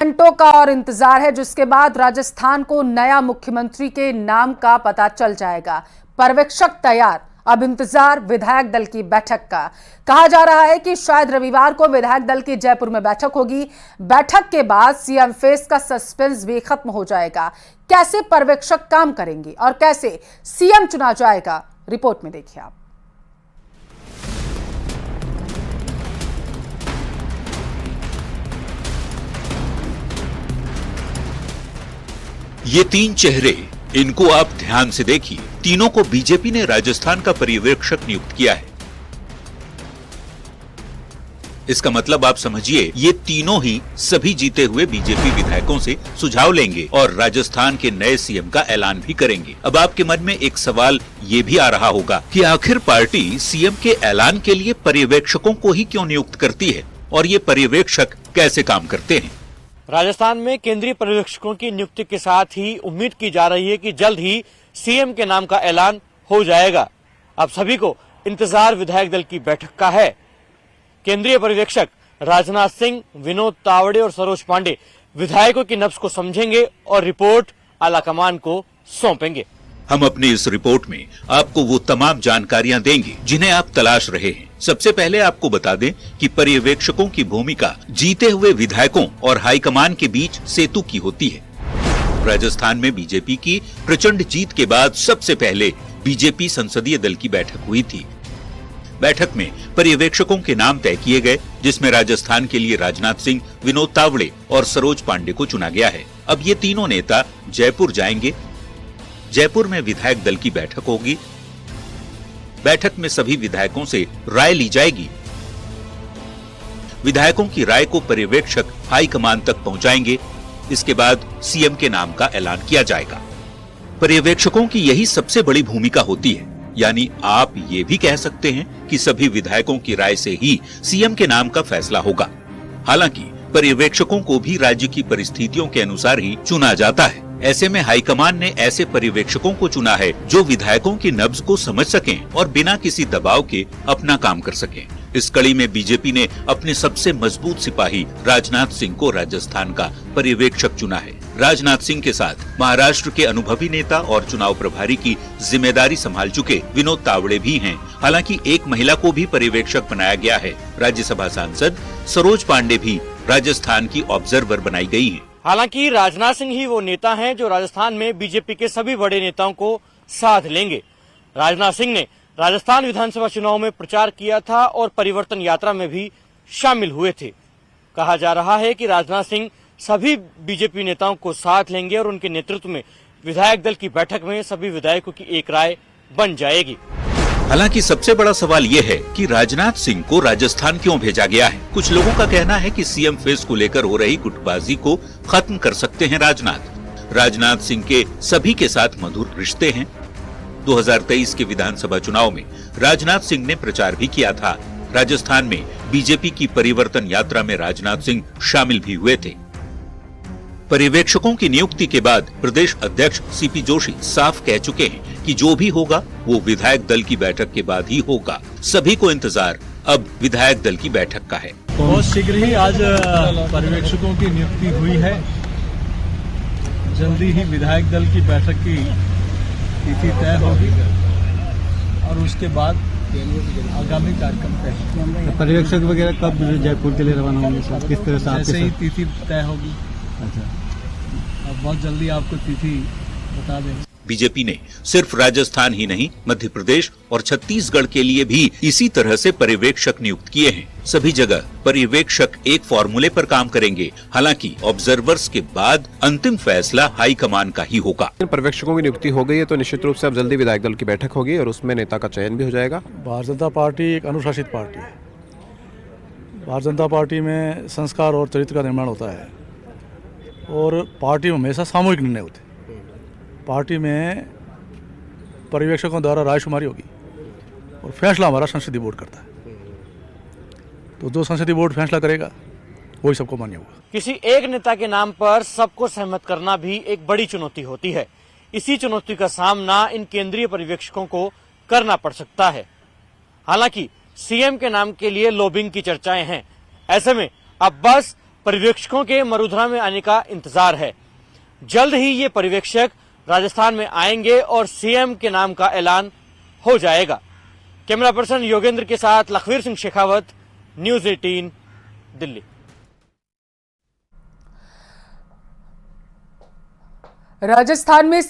घंटों का और इंतजार है, जिसके बाद राजस्थान को नया मुख्यमंत्री के नाम का पता चल जाएगा। पर्यवेक्षक तैयार, अब इंतजार विधायक दल की बैठक का। कहा जा रहा है कि शायद रविवार को विधायक दल की जयपुर में बैठक होगी। बैठक के बाद सीएम फेस का सस्पेंस भी खत्म हो जाएगा। कैसे पर्यवेक्षक काम करेंगे और कैसे सीएम चुना जाएगा, रिपोर्ट में देखिए आप। ये तीन चेहरे, इनको आप ध्यान से देखिए। तीनों को बीजेपी ने राजस्थान का पर्यवेक्षक नियुक्त किया है। इसका मतलब आप समझिए, ये तीनों ही सभी जीते हुए बीजेपी विधायकों से सुझाव लेंगे और राजस्थान के नए सीएम का ऐलान भी करेंगे। अब आपके मन में एक सवाल ये भी आ रहा होगा कि आखिर पार्टी सीएम के ऐलान के लिए पर्यवेक्षकों को ही क्यों नियुक्त करती है और ये पर्यवेक्षक कैसे काम करते हैं। राजस्थान में केंद्रीय पर्यवेक्षकों की नियुक्ति के साथ ही उम्मीद की जा रही है कि जल्द ही सीएम के नाम का ऐलान हो जाएगा। अब सभी को इंतजार विधायक दल की बैठक का है। केंद्रीय पर्यवेक्षक राजनाथ सिंह, विनोद तावड़े और सरोज पांडे विधायकों की नब्ज को समझेंगे और रिपोर्ट आलाकमान को सौंपेंगे। हम अपनी इस रिपोर्ट में आपको वो तमाम जानकारियां देंगे जिन्हें आप तलाश रहे हैं। सबसे पहले आपको बता दें कि पर्यवेक्षकों की भूमिका जीते हुए विधायकों और हाईकमान के बीच सेतु की होती है। राजस्थान में बीजेपी की प्रचंड जीत के बाद सबसे पहले बीजेपी संसदीय दल की बैठक हुई थी। बैठक में पर्यवेक्षकों के नाम तय किए गए, जिसमें राजस्थान के लिए राजनाथ सिंह, विनोद तावड़े और सरोज पांडे को चुना गया है। अब ये तीनों नेता जयपुर जाएंगे। जयपुर में विधायक दल की बैठक होगी। बैठक में सभी विधायकों से राय ली जाएगी। विधायकों की राय को पर्यवेक्षक हाईकमान तक पहुंचाएंगे। इसके बाद सीएम के नाम का ऐलान किया जाएगा। पर्यवेक्षकों की यही सबसे बड़ी भूमिका होती है, यानी आप ये भी कह सकते हैं कि सभी विधायकों की राय से ही सीएम के नाम का फैसला होगा। हालांकि पर्यवेक्षकों को भी राज्य की परिस्थितियों के अनुसार ही चुना जाता है। ऐसे में हाईकमान ने ऐसे पर्यवेक्षकों को चुना है जो विधायकों की नब्ज को समझ सकें और बिना किसी दबाव के अपना काम कर सकें। इस कड़ी में बीजेपी ने अपने सबसे मजबूत सिपाही राजनाथ सिंह को राजस्थान का पर्यवेक्षक चुना है। राजनाथ सिंह के साथ महाराष्ट्र के अनुभवी नेता और चुनाव प्रभारी की जिम्मेदारी संभाल चुके विनोद तावड़े भी हैं। हालांकि एक महिला को भी पर्यवेक्षक बनाया गया है। राज्यसभा सांसद सरोज पांडे भी राजस्थान की ऑब्जर्वर बनाई गई है। हालांकि राजनाथ सिंह ही वो नेता हैं जो राजस्थान में बीजेपी के सभी बड़े नेताओं को साथ लेंगे। राजनाथ सिंह ने राजस्थान विधानसभा चुनाव में प्रचार किया था और परिवर्तन यात्रा में भी शामिल हुए थे। कहा जा रहा है कि राजनाथ सिंह सभी बीजेपी नेताओं को साथ लेंगे और उनके नेतृत्व में विधायक दल की बैठक में सभी विधायकों की एक राय बन जाएगी। हालांकि सबसे बड़ा सवाल ये है कि राजनाथ सिंह को राजस्थान क्यों भेजा गया है। कुछ लोगों का कहना है कि सीएम फेस को लेकर हो रही गुटबाजी को खत्म कर सकते हैं राजनाथ सिंह के सभी के साथ मधुर रिश्ते हैं। 2023 के विधानसभा चुनाव में राजनाथ सिंह ने प्रचार भी किया था। राजस्थान में बीजेपी की परिवर्तन यात्रा में राजनाथ सिंह शामिल भी हुए थे। पर्यवेक्षकों की नियुक्ति के बाद प्रदेश अध्यक्ष सीपी जोशी साफ कह चुके हैं कि जो भी होगा वो विधायक दल की बैठक के बाद ही होगा। सभी को इंतजार अब विधायक दल की बैठक का है। बहुत शीघ्र ही आज पर्यवेक्षकों की नियुक्ति हुई है। जल्दी ही विधायक दल की बैठक की तिथि तय होगी और उसके बाद आगामी कार्यक्रम तय। पर्यवेक्षक वगैरह कब जयपुर के लिए रवाना होंगे सर? किस तरह से ऐसे ही तिथि तय होगी। अच्छा, अब बहुत जल्दी आपको तिथि बता देंगे। बीजेपी ने सिर्फ राजस्थान ही नहीं, मध्य प्रदेश और छत्तीसगढ़ के लिए भी इसी तरह से पर्यवेक्षक नियुक्त किए हैं। सभी जगह पर्यवेक्षक एक फॉर्मूले पर काम करेंगे। हालांकि ऑब्जर्वर्स के बाद अंतिम फैसला हाईकमान का ही होगा। पर्यवेक्षकों की नियुक्ति हो गई है तो निश्चित रूप से अब जल्दी विधायक दल की बैठक होगी और उसमें नेता का चयन भी हो जाएगा। भारतीय जनता पार्टी एक अनुशासित पार्टी है। भारतीय जनता पार्टी में संस्कार और चरित्र का निर्माण होता है और पार्टी में हमेशा सामूहिक निर्णय होते हैं। पार्टी में पर्यवेक्षकों द्वारा रायशुमारी होगी और फैसला हमारा संसदीय बोर्ड करता है। तो जो संसदीय बोर्ड फैसला करेगा वही सबको मान्य होगा। किसी एक नेता के नाम पर सबको सहमत करना भी एक बड़ी चुनौती होती है। इसी चुनौती का सामना इन केंद्रीय पर्यवेक्षकों को करना पड़ सकता है। हालांकि सीएम के नाम के लिए लॉबिंग की चर्चाएं हैं। ऐसे में अब बस पर्यवेक्षकों के मरुधरा में आने का इंतजार है। जल्द ही ये पर्यवेक्षक राजस्थान में आएंगे और सीएम के नाम का ऐलान हो जाएगा। कैमरा पर्सन योगेंद्र के साथ लखवीर सिंह शेखावत, न्यूज 18 दिल्ली। राजस्थान में